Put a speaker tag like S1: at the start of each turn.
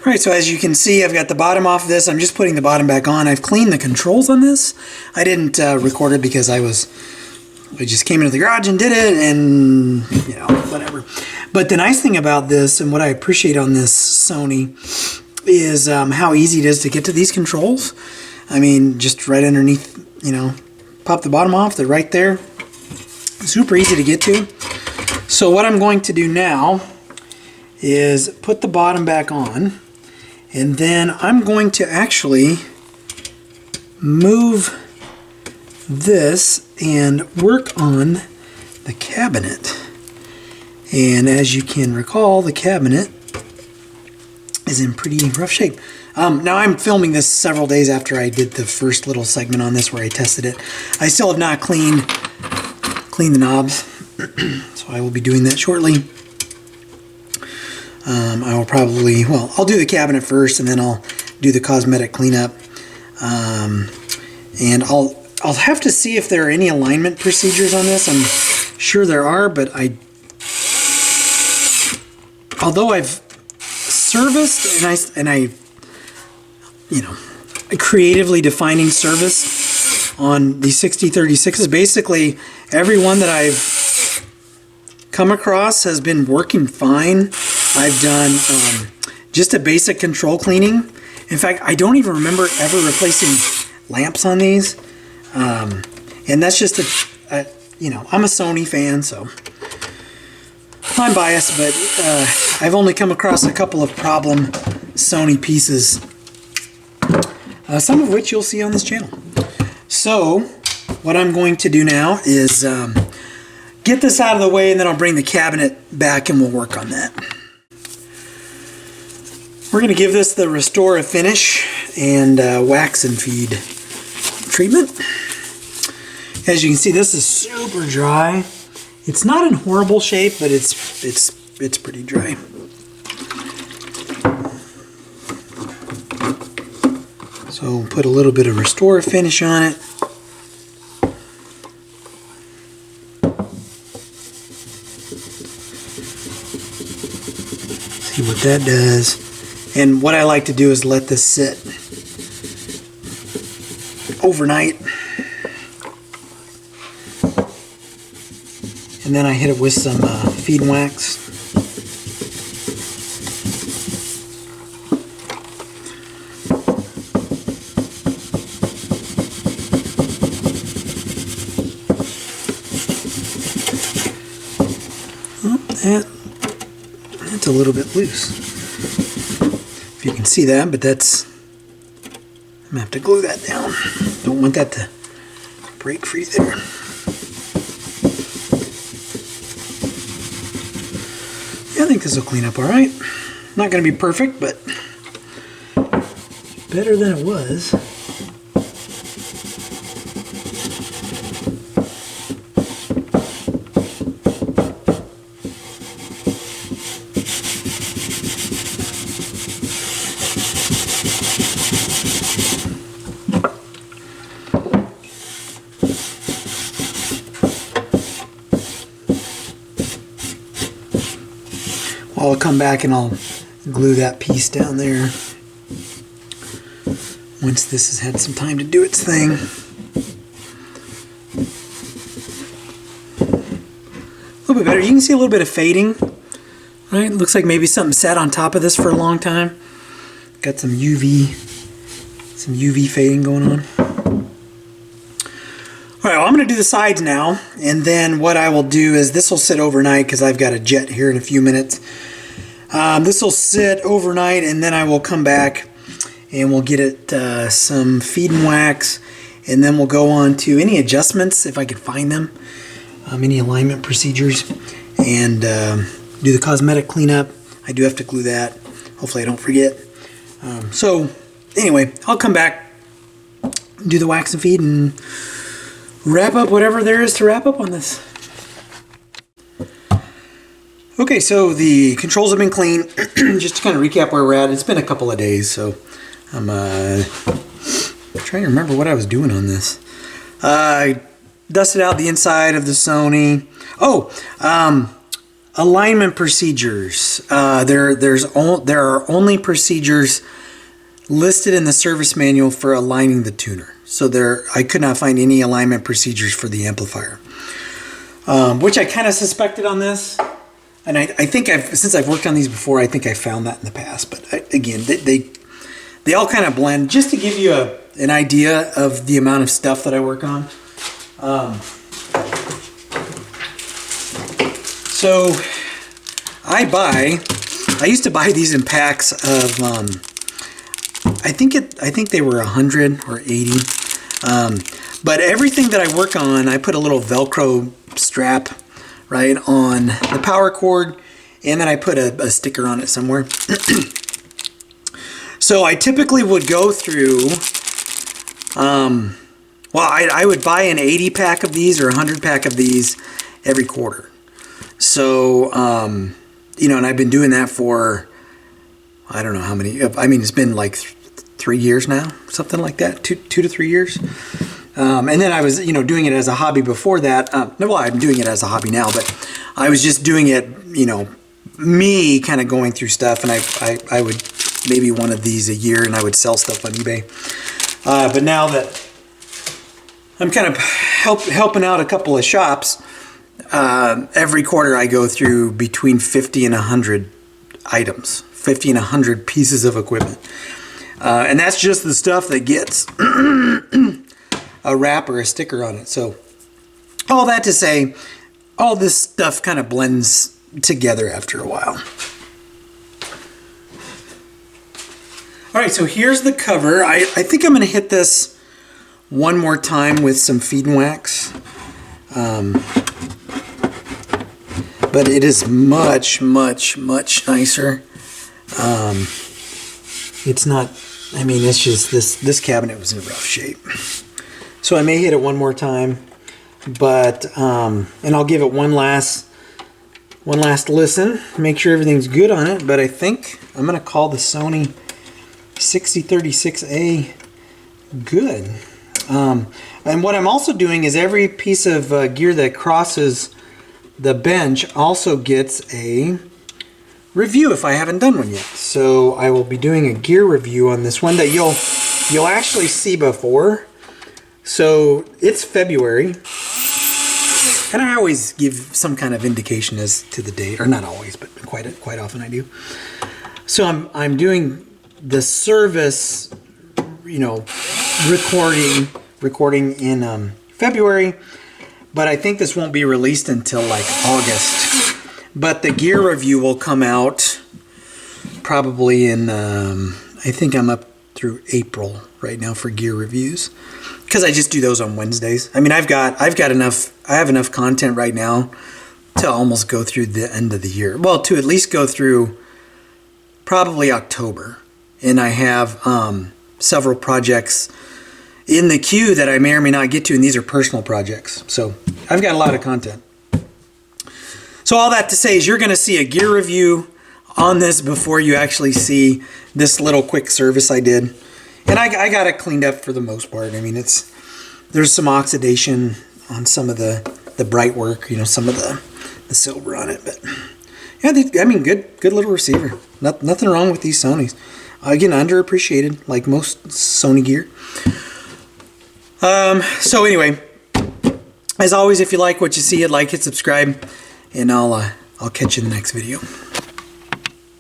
S1: Alright, so as you can see, I've got the bottom off of this. I'm just putting the bottom back on. I've cleaned the controls on this. I didn't record it because I just came into the garage and did it, and you know, whatever. But the nice thing about this, and what I appreciate on this Sony, is how easy it is to get to these controls. I mean, just right underneath, you know, pop the bottom off, they're right there. Super easy to get to. So what I'm going to do now is put the bottom back on, and then I'm going to actually move this and work on the cabinet. And as you can recall, the cabinet is in pretty rough shape. Now I'm filming this several days after I did the first little segment on this where I tested it. I still have not cleaned the knobs, so I will be doing that shortly. I will probably, well, I'll do the cabinet first, and then I'll do the cosmetic cleanup. And I'll have to see if there are any alignment procedures on this. I'm sure there are, but although I've serviced and I you know, creatively defining service on the 6036s, basically every one that I've come across has been working fine. I've done just a basic control cleaning. In fact, I don't even remember ever replacing lamps on these. And that's just you know, I'm a Sony fan, so I'm biased, but I've only come across a couple of problem Sony pieces, some of which you'll see on this channel. So what I'm going to do now is get this out of the way, and then I'll bring the cabinet back and we'll work on that. We're going to give this the restore a finish and wax and feed treatment. As you can see, this is super dry. It's not in horrible shape, but it's pretty dry. So put a little bit of restore finish on it. See what that does. And what I like to do is let this sit overnight. And then I hit it with some feed and wax. That's a little bit loose. If you can see that, but that's, I'm gonna have to glue that down. Don't want that to break free there. Yeah, I think this will clean up all right. Not gonna be perfect, but better than it was. I'll come back and I'll glue that piece down there once this has had some time to do its thing. A little bit better. You can see a little bit of fading, right? Looks like maybe something sat on top of this for a long time. Got some UV fading going on. All right, well, I'm going to do the sides now, and then what I will do is this will sit overnight because I've got a jet here in a few minutes. This will sit overnight, and then I will come back and we'll get it some feed and wax, and then we'll go on to any adjustments if I could find them, any alignment procedures, and do the cosmetic cleanup. I do have to glue that. Hopefully I don't forget. So anyway, I'll come back, do the wax and feed, and wrap up whatever there is to wrap up on this. Okay, so the controls have been cleaned. Just to kind of recap where we're at, it's been a couple of days, so I'm trying to remember what I was doing on this. I dusted out the inside of the Sony. Oh, alignment procedures. There are only procedures listed in the service manual for aligning the tuner. So I could not find any alignment procedures for the amplifier, which I kind of suspected on this. And I think since I've worked on these before, I think I found that in the past. But again, they all kind of blend. Just to give you an idea of the amount of stuff that I work on. So I used to buy these in packs of, I think they were 100 or 80. But everything that I work on, I put a little Velcro strap right on the power cord, and then I put a sticker on it somewhere. So I typically would go through, I would buy an 80 pack of these or a 100 pack of these every quarter. So, and I've been doing that for, I don't know how many, I mean, it's been like 3 years now, something like that, two to 3 years. And then I was, doing it as a hobby before that. Well, I'm doing it as a hobby now, but I was just doing it, me kind of going through stuff, and I would maybe one of these a year, and I would sell stuff on eBay. But now that I'm kind of helping out a couple of shops, every quarter I go through between 50 and 100 items, 50 and 100 pieces of equipment. And that's just the stuff that gets a wrap or a sticker on it. So all that to say, all this stuff kind of blends together after a while. All right, so here's the cover. I think I'm going to hit this one more time with some feed and wax. But it is much, much, much nicer. It's not, I mean, it's just this cabinet was in rough shape. So I may hit it one more time, but, and I'll give it one last listen, make sure everything's good on it. But I think I'm going to call the Sony 6036a good. And what I'm also doing is every piece of gear that crosses the bench also gets a review if I haven't done one yet. So I will be doing a gear review on this one that you'll actually see before. So it's February, and I always give some kind of indication as to the date, or not always, but quite often I do. So I'm doing the service, recording in February, but I think this won't be released until like August. But the gear review will come out probably in, I think I'm up through April right now for gear reviews, because I just do those on Wednesdays. I mean, I have enough content right now to almost go through the end of the year. Well, to at least go through probably October. And I have several projects in the queue that I may or may not get to, and these are personal projects. So I've got a lot of content. So all that to say is you're going to see a gear review on this before you actually see this little quick service I did. And I got it cleaned up for the most part. I mean, there's some oxidation on some of the bright work, some of the silver on it. But yeah, good little receiver. Nothing wrong with these Sonys. Again, underappreciated, like most Sony gear. So anyway, as always, if you like what you see, like it, subscribe, and I'll catch you in the next video.